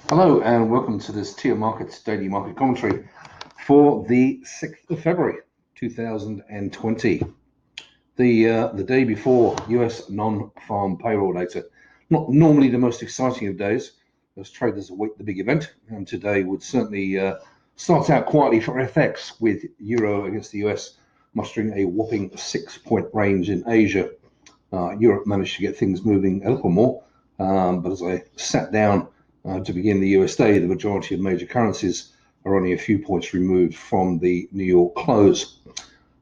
Hello and welcome to this Tier Markets daily market commentary for the 6th of February 2020, the day before US non-farm payroll data. Not normally the most exciting of days as traders await the big event, and today would certainly start out quietly for FX with Euro against the US mustering a whopping 6-point range in Asia. Europe managed to get things moving a little more, but as I sat down to begin the USD, the majority of major currencies are only a few points removed from the New York close.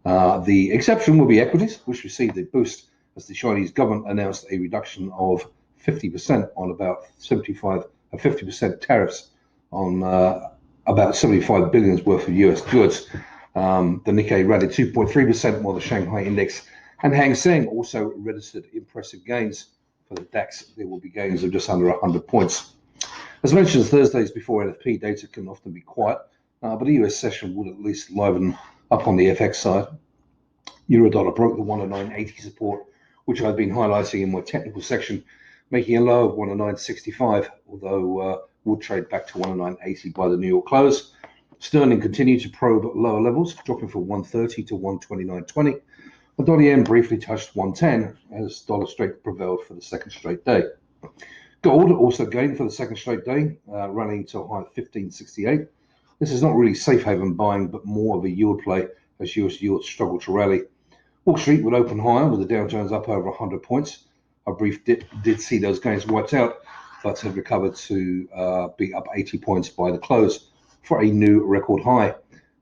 The exception will be equities, which received a boost as the Chinese government announced a reduction of 50% on about 50% tariffs on about 75 billion worth of US goods. The Nikkei rallied 2.3%, while the Shanghai index and Hang Seng also registered impressive gains. For the DAX, there will be gains of just under 100 points. As mentioned, Thursdays before NFP data can often be quiet, but the US session would at least liven up on the FX side. Euro dollar broke the 109.80 support, which I've been highlighting in my technical section, making a low of 109.65, although would trade back to 109.80 by the New York close. Sterling continued to probe lower levels, dropping from 130 to 129.20. The dollar yen briefly touched 110 as dollar strength prevailed for the second straight day. Gold also gained for the second straight day, running to a high of 1568. This is not really safe haven buying, but more of a yield play as US yields struggle to rally. Wall Street would open higher with the Dow Jones up over 100 points. A brief dip did see those gains wiped out, but have recovered to be up 80 points by the close for a new record high.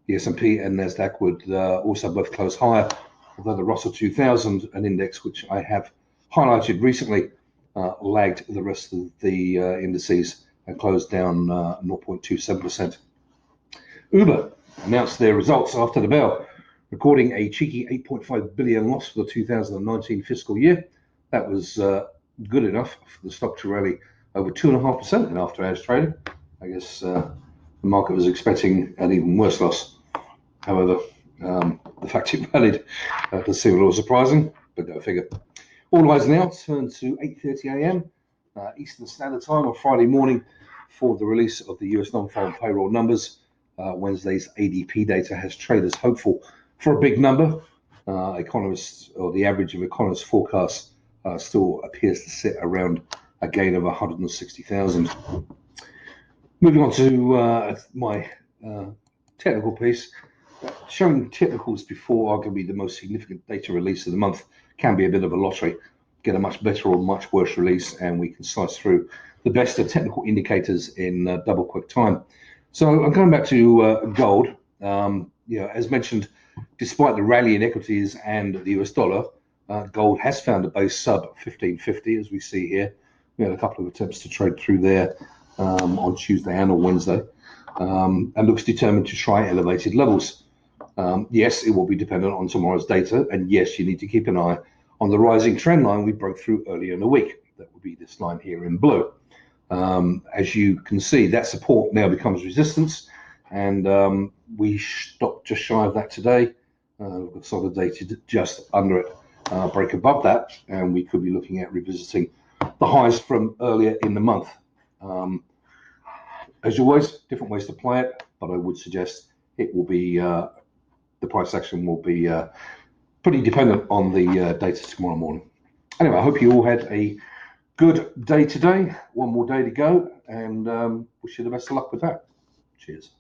The S&P and Nasdaq would also both close higher, although the Russell 2000, an index which I have highlighted recently, lagged the rest of the indices and closed down 0.27%. Uber announced their results after the bell, recording a cheeky 8.5 billion loss for the 2019 fiscal year. That was good enough for the stock to rally over 2.5% in after-hours trading. I guess the market was expecting an even worse loss. However, the fact it rallied does seem a little surprising, but go figure. All eyes now turn to 8:30 a.m. Eastern Standard Time on Friday morning for the release of the US non-farm payroll numbers. Wednesday's ADP data has traders hopeful for a big number. Economists, or the average of economists' forecasts, still appears to sit around a gain of 160,000. Moving on to my technical piece. Showing technicals before arguably the most significant data release of the month can be a bit of a lottery. Get a much better or much worse release, and we can slice through the best of technical indicators in double quick time. So I'm going back to gold. As mentioned, despite the rally in equities and the US dollar, gold has found a base sub 1550, as we see here. We had a couple of attempts to trade through there on Tuesday and on Wednesday, and looks determined to try elevated levels. Yes, it will be dependent on tomorrow's data, and yes, you need to keep an eye on the rising trend line we broke through earlier in the week. That would be this line here in blue. As you can see, that support now becomes resistance, and we stopped just shy of that today, consolidated just under it. Break above that, and we could be looking at revisiting the highs from earlier in the month. As always, different ways to play it, but I would suggest it will be the price action will be pretty dependent on the data tomorrow morning. Anyway, I hope you all had a good day today. One more day to go, and wish you the best of luck with that. Cheers.